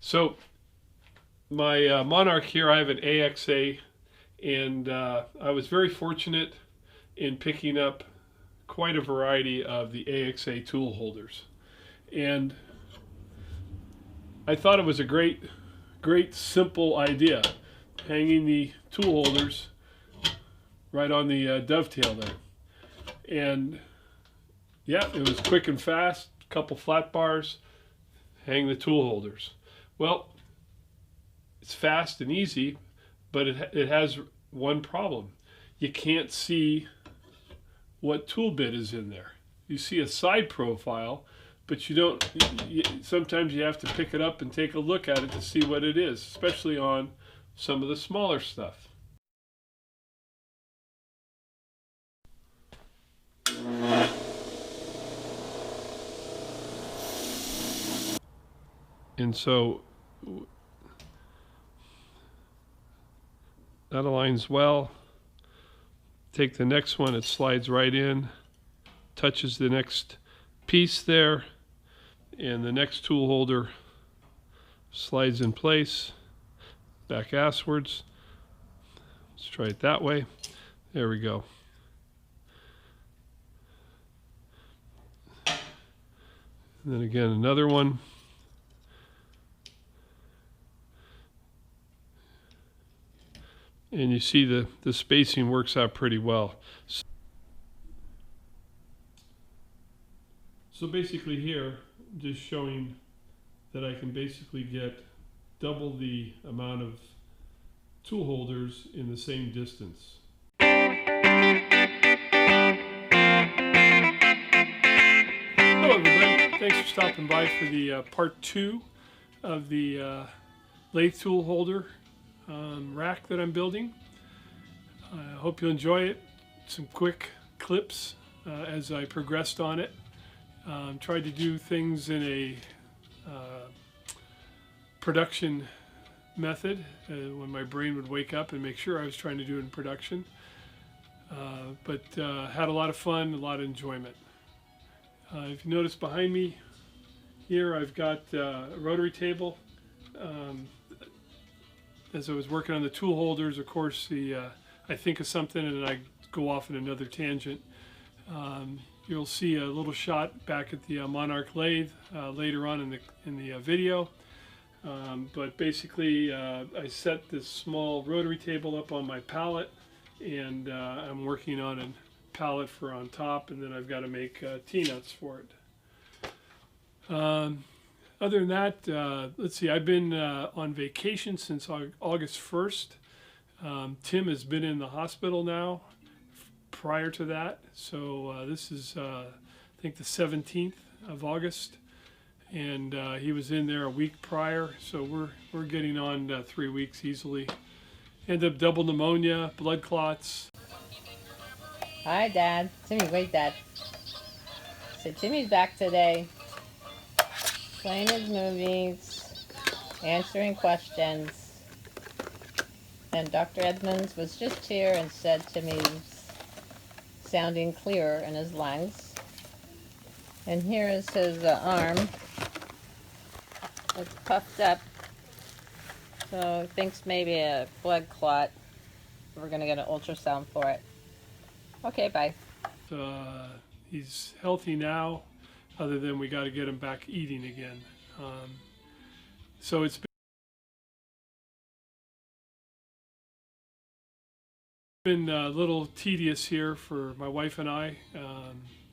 So my Monarch here, I have an AXA, and I was very fortunate in picking up quite a variety of the AXA tool holders. And I thought it was a great simple idea, hanging the tool holders right on the dovetail there. And yeah, it was quick and fast, a couple flat bars, hang the tool holders. Well, it's fast and easy, but it has one problem. You can't see what tool bit is in there. You see a side profile, but you don't. Sometimes you have to pick it up and take a look at it to see what it is, especially on some of the smaller stuff. And so that aligns well. Take the next one, it slides right in, touches the next piece there, and the next tool holder slides in place, back asswards. Let's try it that way. There we go. And then again, another one. And you see the spacing works out pretty well. So basically here, just showing that I can basically get double the amount of tool holders in the same distance. Hello everybody, thanks for stopping by for the part 2 of the lathe tool holder rack that I'm building. I hope you'll enjoy it. Some quick clips as I progressed on it. Tried to do things in a production method when my brain would wake up and make sure I was trying to do it in production. But had a lot of fun, a lot of enjoyment. If you notice behind me here, I've got a rotary table. As I was working on the tool holders, of course, I think of something and I go off in another tangent. You'll see a little shot back at the Monarch lathe later on in the video. But basically, I set this small rotary table up on my pallet, and I'm working on a pallet for on top, and then I've got to make T-nuts for it. Other than that, let's see, I've been on vacation since August 1st. Tim has been in the hospital now prior to that. So this is, I think, the 17th of August. And he was in there a week prior. So we're getting on 3 weeks easily. Ended up double pneumonia, blood clots. Hi, Dad. Timmy, wait, Dad. So Timmy's back today. Playing his movies, answering questions, and Dr. Edmonds was just here and said Timmy's sounding clearer in his lungs. And here is his arm. It's puffed up, so he thinks maybe a blood clot. We're going to get an ultrasound for it. Okay, bye. He's healthy now, other than we got to get him back eating again. So it's been a little tedious here for my wife and I.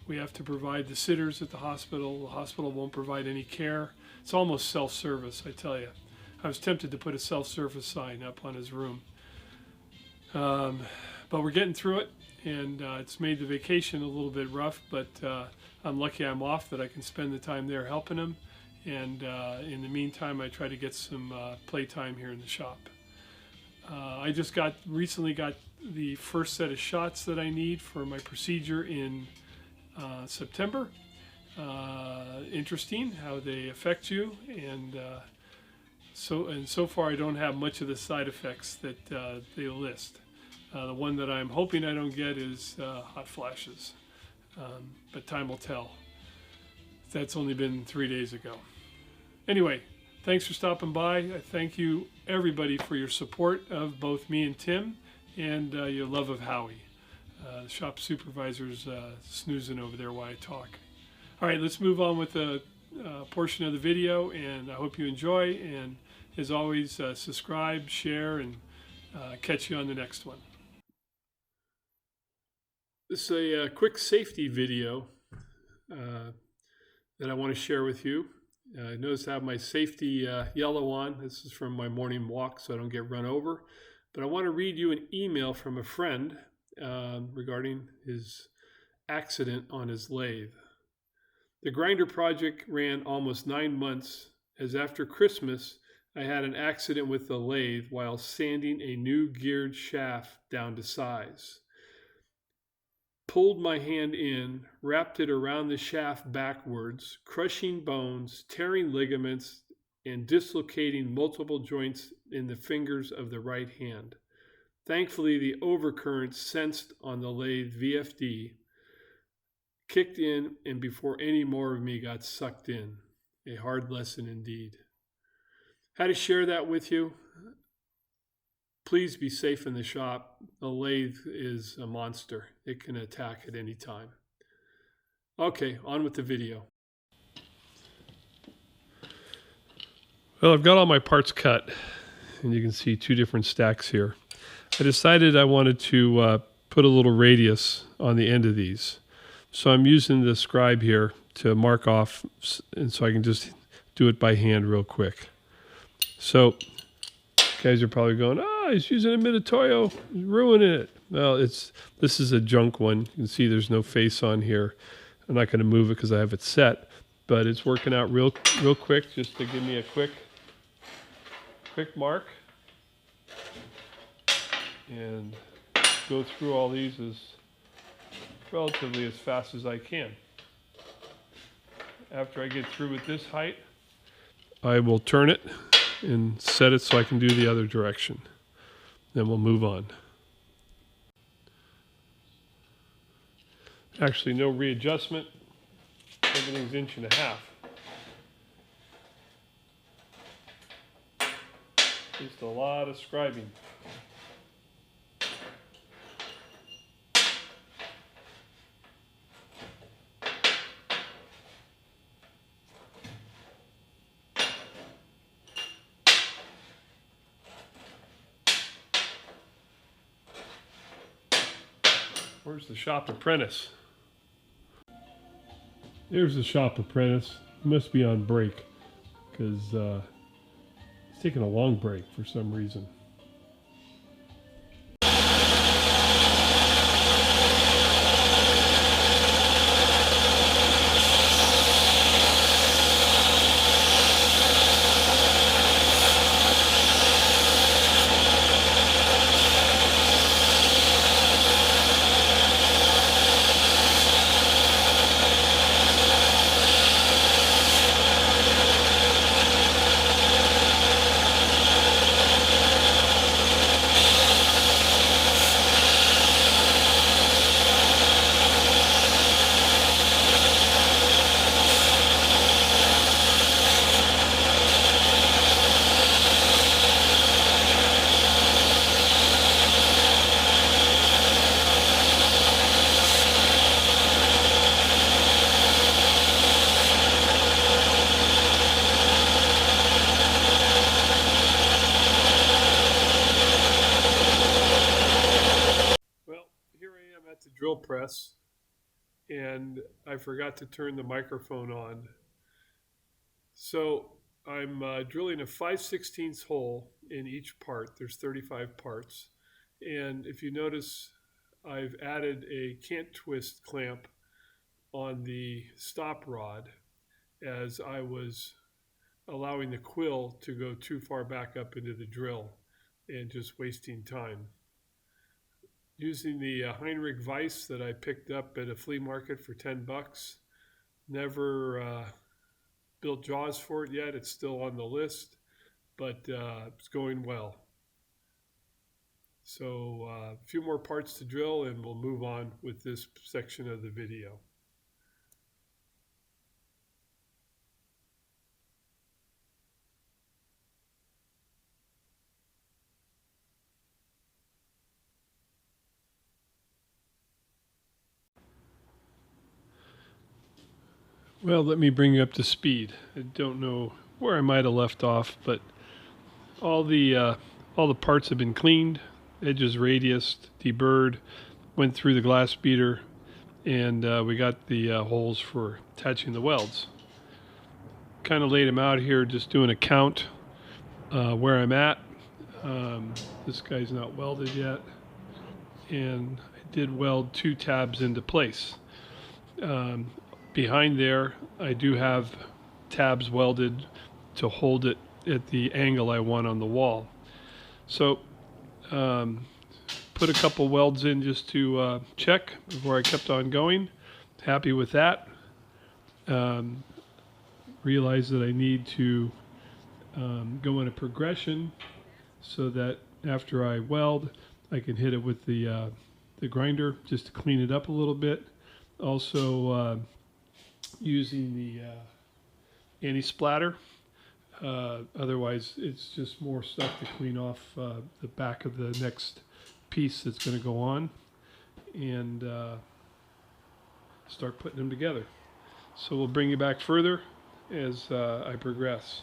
We have to provide the sitters at the hospital. The hospital won't provide any care. It's almost self-service, I tell you. I was tempted to put a self-service sign up on his room. But we're getting through it, and it's made the vacation a little bit rough, but I'm lucky I'm off that I can spend the time there helping him. And in the meantime, I try to get some playtime here in the shop. I just recently got the first set of shots that I need for my procedure in September. Interesting how they affect you, and so far I don't have much of the side effects that they list. The one that I'm hoping I don't get is hot flashes, but time will tell. That's only been 3 days ago. Anyway, Thanks for stopping by. I thank you, everybody, for your support of both me and Tim and your love of Howie. The shop supervisor's snoozing over there while I talk. All right, let's move on with the portion of the video, and I hope you enjoy. And as always, subscribe, share, and catch you on the next one. This is a quick safety video that I want to share with you. Notice I have my safety yellow on. This is from my morning walk so I don't get run over. But I want to read you an email from a friend regarding his accident on his lathe. The grinder project ran almost 9 months, as after Christmas I had an accident with the lathe while sanding a new geared shaft down to size. Pulled my hand in, wrapped it around the shaft backwards, crushing bones, tearing ligaments, and dislocating multiple joints in the fingers of the right hand. Thankfully, the overcurrent sensed on the lathe VFD kicked in, and before any more of me got sucked in. A hard lesson indeed. How to share that with you? Please be safe in the shop. The lathe is a monster. It can attack at any time. Okay, on with the video. Well, I've got all my parts cut, and you can see 2 different stacks here. I decided I wanted to put a little radius on the end of these. So I'm using the scribe here to mark off, and so I can just do it by hand real quick. So guys are probably going, he's using a Mitutoyo, he's ruining it. Well, this is a junk one. You can see there's no face on here. I'm not going to move it because I have it set, but it's working out real quick, just to give me a quick mark, and go through all these as relatively as fast as I can. After I get through with this height, I will turn it and set it so I can do the other direction. Then we'll move on. Actually, no readjustment. Everything's 1.5 inches. Just a lot of scribing. Where's the shop apprentice? There's the shop apprentice. He must be on break because he's taking a long break for some reason. The drill press, and I forgot to turn the microphone on. So I'm drilling a 5/16 hole in each part. There's 35 parts. And if you notice, I've added a can't twist clamp on the stop rod as I was allowing the quill to go too far back up into the drill and just wasting time. Using the Heinrich vise that I picked up at a flea market for 10 bucks. Never built jaws for it yet. It's still on the list, but it's going well. So a few more parts to drill and we'll move on with this section of the video. Well, let me bring you up to speed. I don't know where I might have left off, but all the parts have been cleaned, edges radiused, deburred, went through the glass beater, and we got the holes for attaching the welds. Kind of laid them out here, just doing a count where I'm at. This guy's not welded yet, and I did weld 2 tabs into place. Behind there, I do have tabs welded to hold it at the angle I want on the wall. So put a couple welds in just to check before I kept on going. Happy with that. Realize that I need to go in a progression so that after I weld, I can hit it with the grinder just to clean it up a little bit. Also using the anti-splatter. Otherwise, it's just more stuff to clean off the back of the next piece that's going to go on, and start putting them together. So we'll bring you back further as I progress.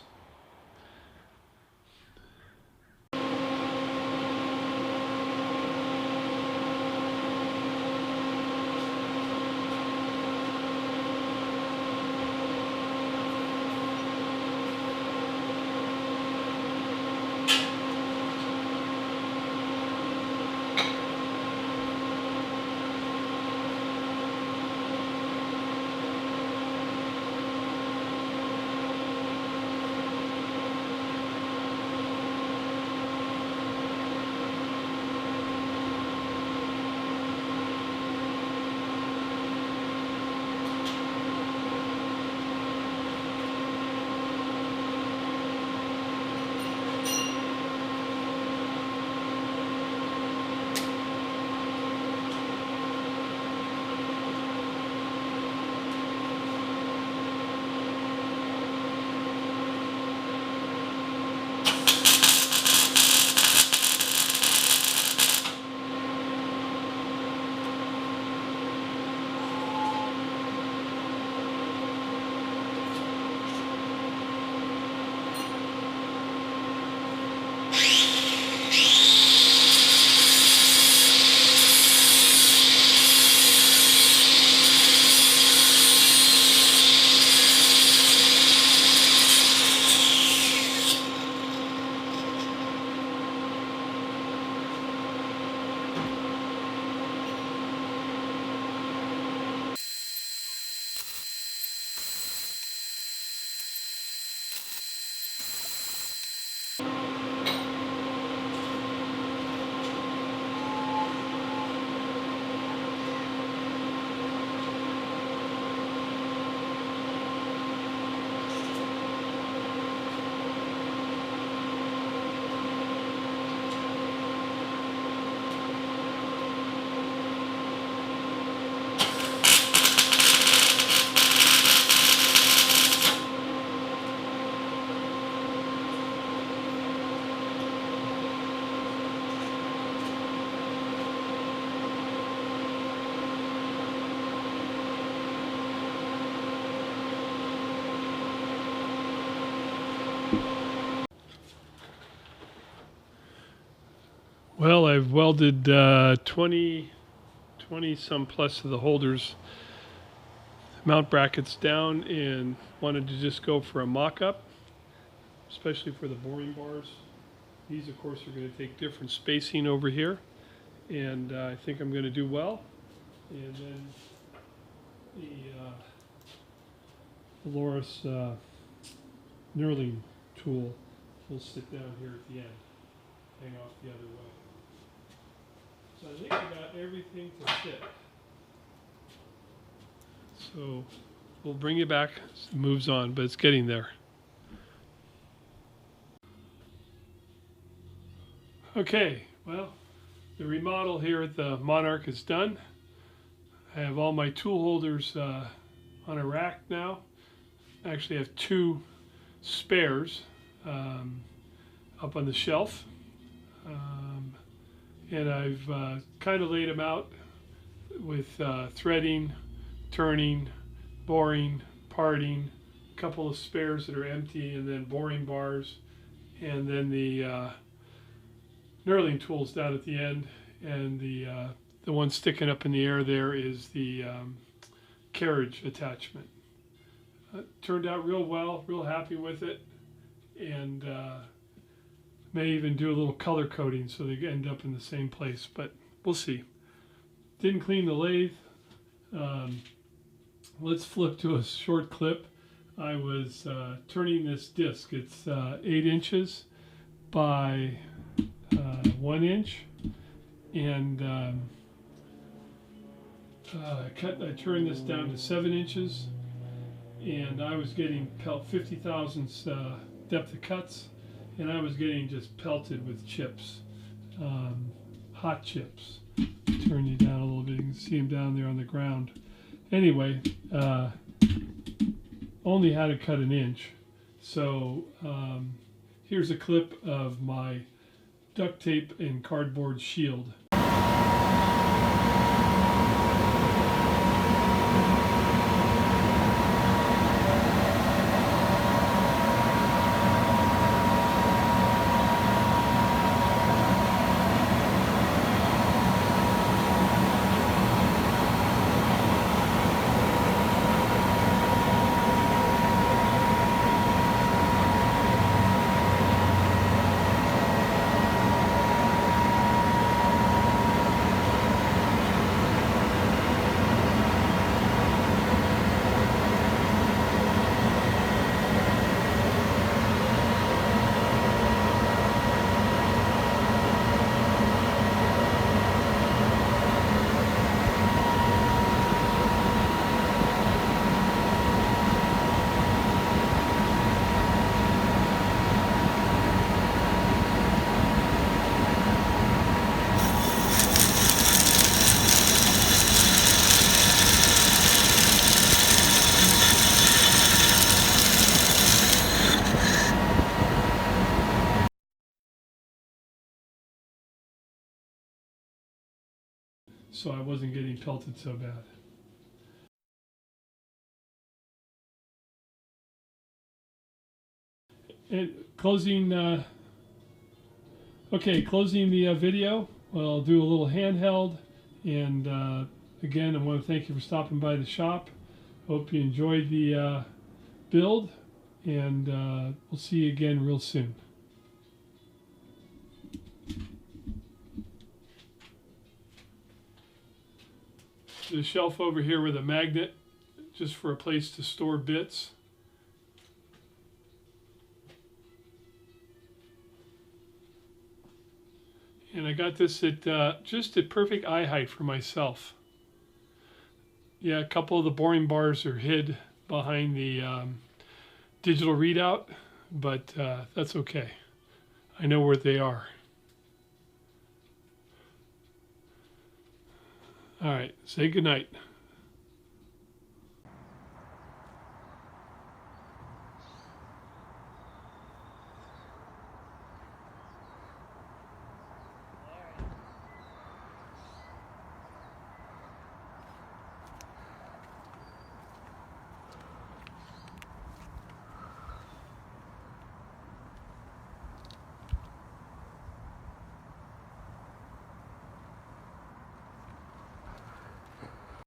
Well, I've welded 20 some plus of the holders, mount brackets down, and wanted to just go for a mock-up, especially for the boring bars. These, of course, are going to take different spacing over here, and I think I'm going to do well. And then the Loris knurling tool will sit down here at the end, hang off the other way. So I think I got everything to fit. So we'll bring you back. It moves on, but it's getting there. Okay, well, the remodel here at the Monarch is done. I have all my tool holders on a rack now. I actually have 2 spares up on the shelf. And I've kind of laid them out with threading, turning, boring, parting, a couple of spares that are empty, and then boring bars, and then the knurling tools down at the end, and the one sticking up in the air there is the carriage attachment. Turned out real well, real happy with it, and may even do a little color coding so they end up in the same place, but we'll see. Didn't clean the lathe. Let's flip to a short clip. I was turning this disc. It's 8 inches by 1 inch, and I turned this down to 7 inches, and I was getting 50 thousandths depth of cuts, and I was getting just pelted with chips, hot chips. Turn you down a little bit, you can see them down there on the ground. Anyway, only had to cut 1 inch. So here's a clip of my duct tape and cardboard shield. So I wasn't getting pelted so bad. And closing the video. Well, I'll do a little handheld, and again, I want to thank you for stopping by the shop. Hope you enjoyed the build, and we'll see you again real soon. There's a shelf over here with a magnet, just for a place to store bits. And I got this at just at perfect eye height for myself. Yeah, a couple of the boring bars are hid behind the digital readout, but that's okay. I know where they are. All right, say goodnight.